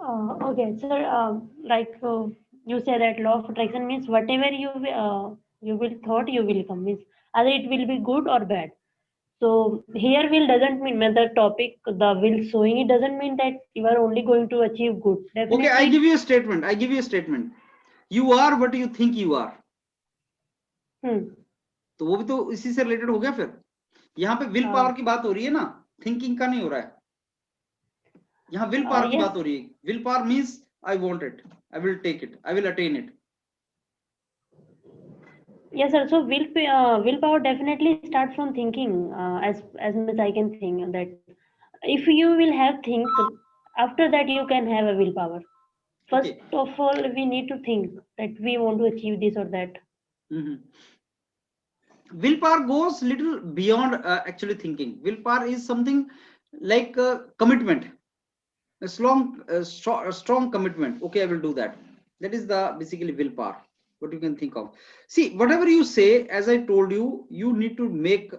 Okay, sir. Like you say that law of attraction means whatever you will thought you will come, means either it will be good or bad. So here will doesn't mean the topic, the will showing it doesn't mean that you are only going to achieve good. Okay, I Definitely. give you a statement. I give you a statement. You are what you think you are. तो वो भी तो इसी से related हो गया फिर. यहाँ पे विल पावर की बात हो रही है ना, थिंकिंग का नहीं हो रहा है. यहाँ विल पावर की बात हो रही है. Will power means I want it, I will take it, I will attain it. Yes, sir. So willpower definitely starts from thinking. As much I can think that if you will have think, after that you can have a willpower. First of all, we need to think that we want to achieve this or that. Willpower goes little beyond actually thinking. Willpower is something like commitment, a strong commitment. Okay, I will do that. That is the basically willpower. What you can think of. See, whatever you say, as I told you, you need to link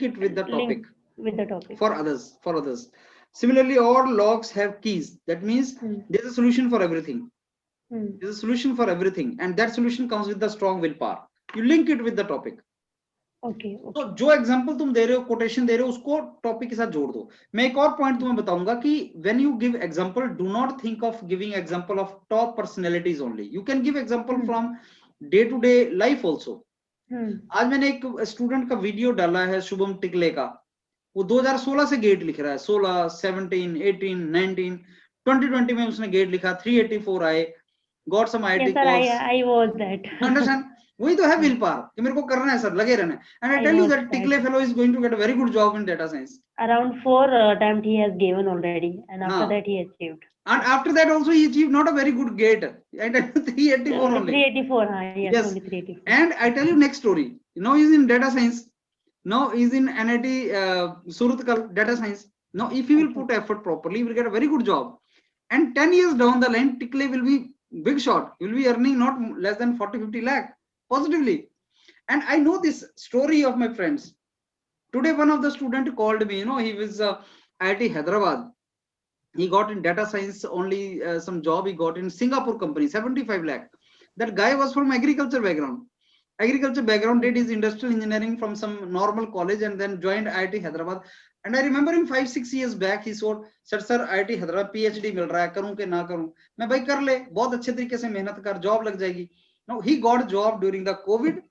it with the topic. With the topic. For others. Similarly, all locks have keys. That means there's a solution for everything. There's a solution for everything, and that solution comes with the strong willpower. You link it with the topic. Okay. तो जो example तुम दे रहे हो, quotation दे रहे हो, उसको topic के साथ जोड़ दो. मैं एक और पॉइंट तुम्हें बताऊंगा कि when you give example, do not think of giving example of top personalities only. You can give example from day to day life also. आज मैंने एक स्टूडेंट का वीडियो डाला है, शुभम टिकले का. वो 2016 से गेट लिख रहा है. 16, 17, 18, 19, 2020 में उसने गेट लिखा. 384 आए. Got some IT calls. I was that. Understand? वही तो है विल पावर कि मेरे को करना है सर, लगे रहना है. And I tell you that Tickle fellow is going to get a very good job in data science. Around 4 attempts he has given already, and after that he achieved. And after that also he achieved not a very good gate. I tell you 384 only. 384, yes. Only 384. And I tell you next story. Now he's in data science. Now he's in NIT Suratkal data science. Now if he will put effort properly, he will get a very good job. And 10 years down the line, Tickle will be big shot. He will be earning not less than 40-50 lakh positively. And I know this story of my friends. Today one of the student called me, he was IIT Hyderabad. He got in data science only some job he got in Singapore company, 75 lakh. That guy was from agriculture background. Did his industrial engineering from some normal college and then joined IIT Hyderabad. And I remember him 5-6 years back, he said, sir, IIT Hyderabad PhD मिल रहा है, करूं के ना करूं. मैं भाई कर ले, बहुत अच्छे तरीके से मेहनत कर, job लग जाएगी. Now he got job during the COVID.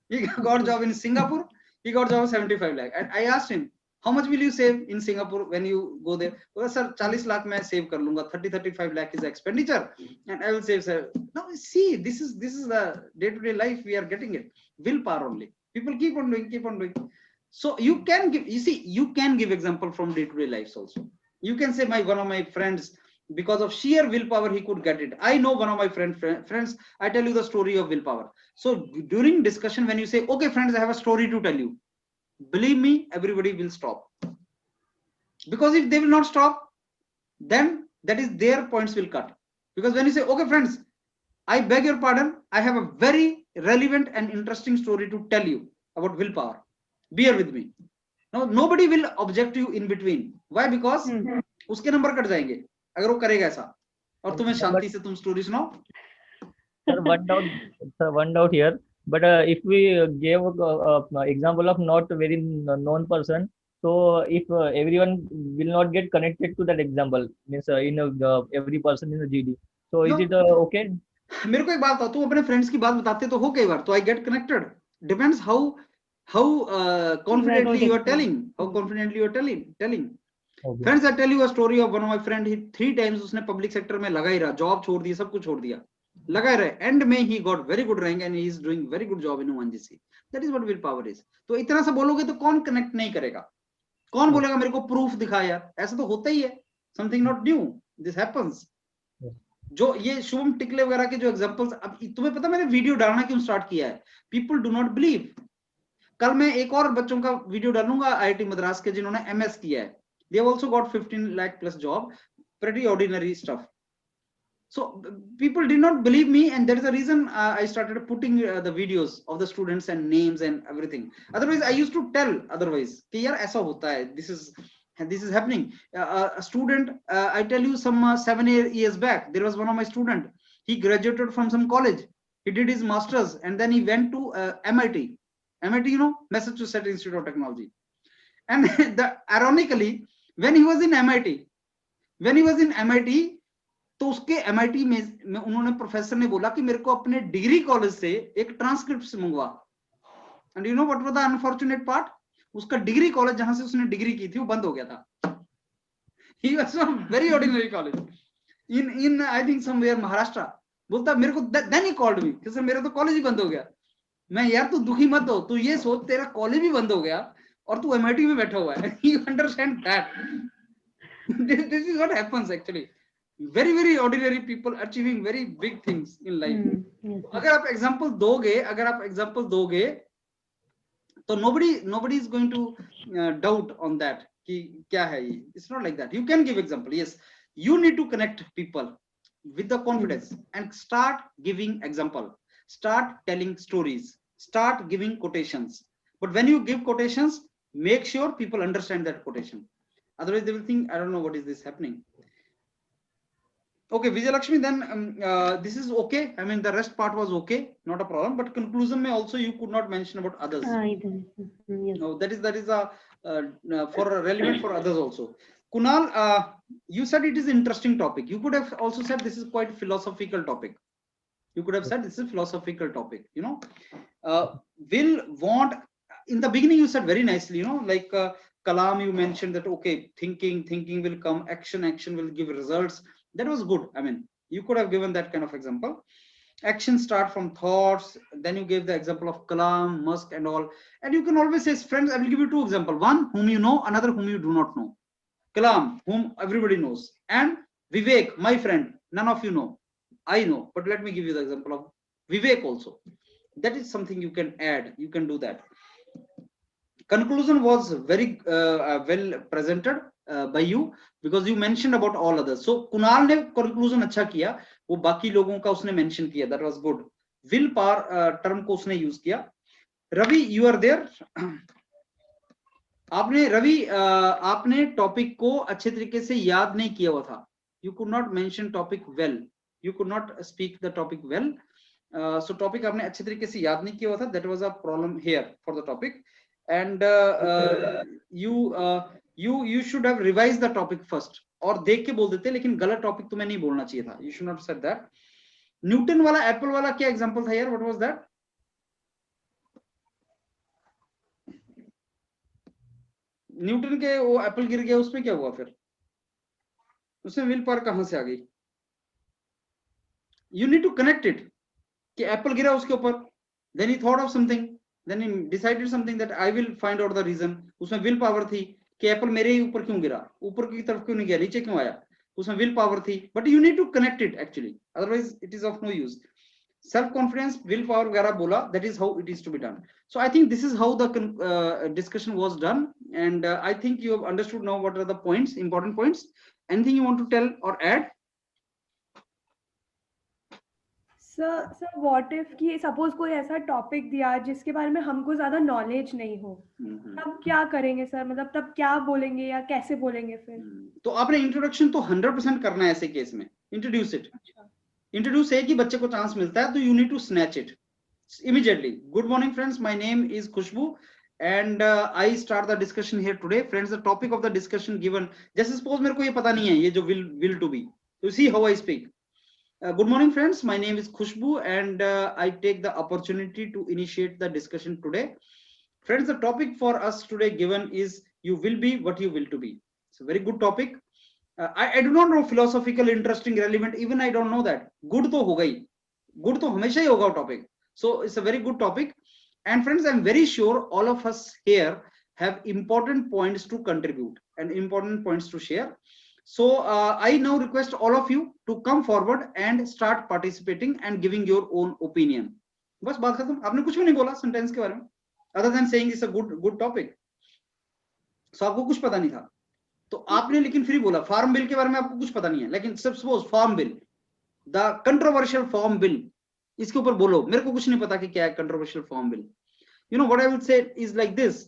He got job in Singapore. He got job 75 lakh. And I asked him, how much will you save in Singapore when you go there? Well, sir, 40 lakh मैं save कर लूंगा. 30-35 lakh is the expenditure, and I will save, sir. Now see, this is the day-to-day life we are getting it. Willpower only. People keep on doing. So you can give example from day-to-day lives also. You can say one of my friends, because of sheer willpower he could get it. I know one of my friends. I tell you the story of willpower. So during discussion, when you say, okay friends, I have a story to tell you, believe me, everybody will stop. Because if they will not stop, then that is their points will cut. Because when you say, okay friends, I beg your pardon, I have a very relevant and interesting story to tell you about willpower. Bear with me. Now nobody will object you in between. Why? Because उसके number cut जाएंगे अगर वो करेगा ऐसा और तुम्हें शांति से तुम स्टोरी सुनाओ. Sir, one doubt here. But if we gave example of not very known person, so if everyone will not get connected to that example, means in every person in the GD, so is it okay? मेरे को एक बात बताओ, तुम अपने friends की बात बताते तो हो कई बार, तो I get connected. Depends how confidently you are telling, how confidently you are telling. Okay. Friends, I tell you a story of one of my friend. He 3 times उसने public sector में लगा ही रहा, जॉब छोड़ दी, सब कुछ छोड़ दिया, लगा ही रहे. एंड में he got very good rank and he is doing very good job in ONGC. That is what will power is. तो इतना सा बोलोगे तो कौन कनेक्ट नहीं करेगा? कौन बोलेगा मेरे को प्रूफ दिखा यार? ऐसा तो होता ही है. Something not new, this happens. जो ये शुभम टिकले वगैरह के जो एग्जांपल्स, अब तुम्हें पता मैंने वीडियो डालना क्यों स्टार्ट किया है? People do not believe. कल मैं एक और बच्चों का वीडियो डालूंगा आईआईटी मद्रास के जिन्होंने एमएस किया है. They have also got 15 lakh plus job, pretty ordinary stuff. So people did not believe me, and there is a reason I started putting the videos of the students and names and everything. Otherwise, I used to tell otherwise कि यार ऐसा होता है. This is happening. A student, I tell you, some 7 years back, there was one of my student. He graduated from some college. He did his masters, and then he went to MIT. MIT, you know, Massachusetts Institute of Technology. And ironically, when he was in MIT, तो उसके MIT में उन्होंने professor ने बोला कि मेरे को अपने डिग्री कॉलेज से एक ट्रांसक्रिप्ट मंगवा. And you know what was the unfortunate part? उसका डिग्री कॉलेज जहां से उसने डिग्री की थी वो बंद हो गया था. He was from very ordinary college in I think somewhere Maharashtra. बोलता मेरे को, देन ही कॉल्ड मी कि सर मेरा तो कॉलेज ही बंद हो गया. मैं यार तू दुखी मत हो, तू ये सोच तेरा कॉलेज भी बंद हो गया और तू MIT में बैठा हुआ है. You understand that? This is what happens actually. Very very ordinary people achieving very big things in life. Yes. अगर आप एग्जांपल दोगे तो nobody is going to doubt on that कि क्या है ये. It's not like that. You can give example. Yes, you need to connect people with the confidence and start giving example. Start telling stories. Start giving quotations. But when you give quotations, make sure people understand that quotation. Otherwise, they will think, I don't know what is this happening. Okay, Vijay Lakshmi, then this is okay. I mean, the rest part was okay, not a problem. But conclusion may also you could not mention about others. Yes. No, that is a for relevant for others also. Kunal, you said it is an interesting topic. You could have also said this is quite philosophical topic. You could have said this is a philosophical topic. You know, will want. In the beginning, you said very nicely. You know, like Kalam, you mentioned that okay, thinking will come, action will give results. That was good. I mean, you could have given that kind of example. Action start from thoughts. Then you gave the example of Kalam, Musk, and all. And you can always say, friends, I will give you 2 examples. One whom you know, another whom you do not know. Kalam, whom everybody knows, and Vivek, my friend, none of you know. I know, but let me give you the example of Vivek also. That is something you can add. You can do that. Conclusion was very well presented by you because you mentioned about all others. So Kunal ने conclusion अच्छा किया, वो बाकी लोगों का उसने mention किया. That was good. Will power term को उसने use किया. Ravi, you are there. आपने टॉपिक को अच्छे तरीके से याद नहीं किया हुआ था. You could not mention topic well. You could not speak the topic well. So topic आपने अच्छे तरीके से याद नहीं किया हुआ था. That was a problem here for the topic. And you should have revised the topic first. और देख के बोल देते, लेकिन गलत टॉपिक तुम्हें नहीं बोलना चाहिए था. You should not have said that. Newton वाला एप्पल वाला क्या एग्जांपल था यार? What was that? न्यूटन के वो एप्पल गिर गया, उसमें क्या हुआ फिर? उसमें विल पावर कहां से आ गई? You need to connect it. कि एप्पल गिरा उसके ऊपर, then he thought of something, then he decided something that I will find out the reason. उसमें विल पावर थी कि एप्पल मेरे ही ऊपर क्यों गिरा, ऊपर की तरफ क्यों नहीं गया, नीचे क्यों आया, उसमें विल पावर थी. But you need to connect it actually, otherwise it is of no use. Self confidence, will power वगैरह बोला, that is how it is to be done. So I think this is how the discussion was done, and I think you have understood now what are the points, important points. Anything you want to tell or add? Sir what if कि suppose कोई ऐसा topic दिया जिसके बारे में हमको ज्यादा knowledge नहीं हो, तब क्या करेंगे सर? मतलब तब क्या बोलेंगे या कैसे बोलेंगे फिर? तो आपने इंट्रोडक्शन तो 100% करना है ऐसे केस में. Introduce it. इंट्रोड्यूस है कि बच्चे को चांस मिलता है तो you need to snatch it immediately. Good morning friends, my name is Khushbu and I start the discussion here today. Friends, the topic of the discussion given, जैसे suppose मेरे को ये पता नहीं है ये जो will to be, you see how I speak. Good morning, friends. My name is Khushbu, and I take the opportunity to initiate the discussion today. Friends, the topic for us today given is you will be what you will to be. It's a very good topic. I do not know philosophical, interesting, relevant. Even I don't know that. Good to hoga hi. Good to hamesha hi hoga topic. So it's a very good topic. And friends, I'm very sure all of us here have important points to contribute and important points to share. So I now request all of you to come forward and start participating and giving your own opinion. बस बात खत्म. आपने कुछ भी नहीं बोला sentence के बारे में, other than saying it's a good topic. So आपको कुछ पता नहीं था, तो आपने लेकिन फिर बोला फार्म बिल के बारे में आपको कुछ पता नहीं है, लेकिन suppose farm bill, the controversial farm bill, इसके ऊपर बोलो. मेरे को कुछ नहीं पता कि क्या है controversial farm bill. You know what I would say is like this.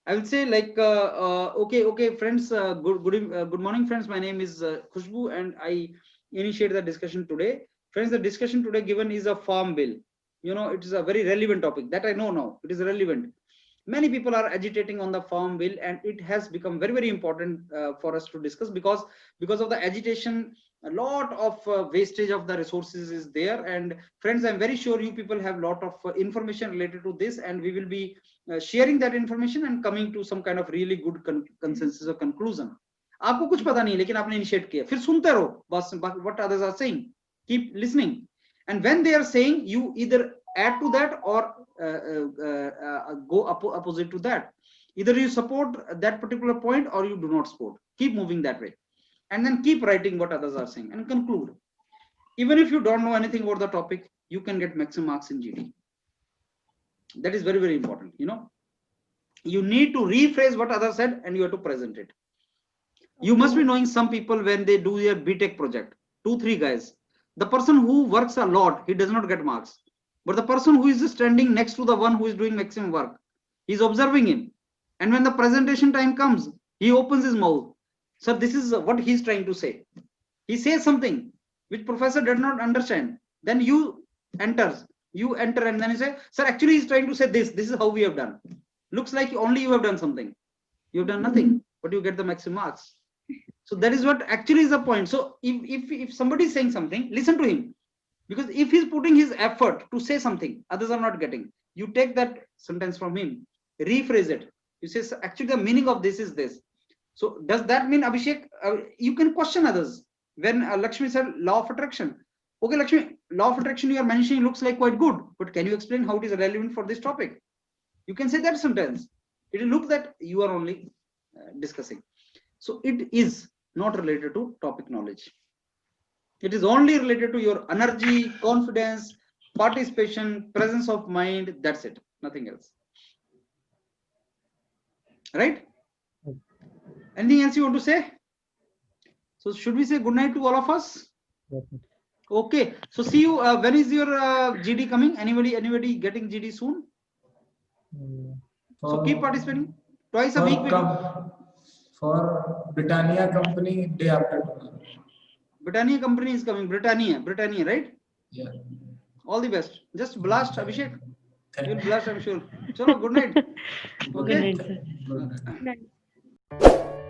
I will say like okay friends, good morning friends. My name is Khushbu and I initiate the discussion today. Friends, the discussion today given is a farm bill. You know, it is a very relevant topic that I know now. It is relevant. Many people are agitating on the farm bill, and it has become very important for us to discuss because of the agitation. A lot of wastage of the resources is there, and friends, I'm very sure you people have a lot of information related to this, and we will be sharing that information and coming to some kind of really good consensus or conclusion. आपको कुछ पता नहीं, लेकिन आपने initiate किया, फिर सुनते रहो बस what others are saying. Keep listening, and when they are saying, you either add to that or go opposite to that. Either you support that particular point or you do not support. Keep moving that way, and then keep writing what others are saying and conclude. Even if you don't know anything about the topic, you can get maximum marks in GD. That is very important. You know, you need to rephrase what others said and you have to present it. You must be knowing some people when they do their BTech project, 2-3 guys. The person who works a lot, he does not get marks. But the person who is standing next to the one who is doing maximum work, he is observing him. And when the presentation time comes, he opens his mouth. So this is what he is trying to say. He says something which professor did not understand. Then you enter and then you say, sir, actually he is trying to say this. This is how we have done. Looks like only you have done something. You have done nothing, but you get the maximum marks. So that is what actually is the point. So if somebody is saying something, listen to him. Because if he's putting his effort to say something, others are not getting. You take that sentence from him, rephrase it. You say, actually, the meaning of this is this. So does that mean, Abhishek, you can question others? When Lakshmi said law of attraction. Okay, Lakshmi, law of attraction you are mentioning looks like quite good, but can you explain how it is relevant for this topic? You can say that sentence. It will look that you are only discussing. So it is not related to topic knowledge. It is only related to your energy, confidence, participation, presence of mind. That's it. Nothing else. Right? Anything else you want to say? So should we say good night to all of us? Okay. So see you. When is your GD coming? Anybody getting GD soon? So keep participating. Twice a week. For Britannia company, day after tomorrow. Britannia company is coming. Britannia, right? Yeah. All the best. Just blast, Abhishek. You'll blast, I'm sure. So good night. Okay. Good night, sir. Good night. Nice.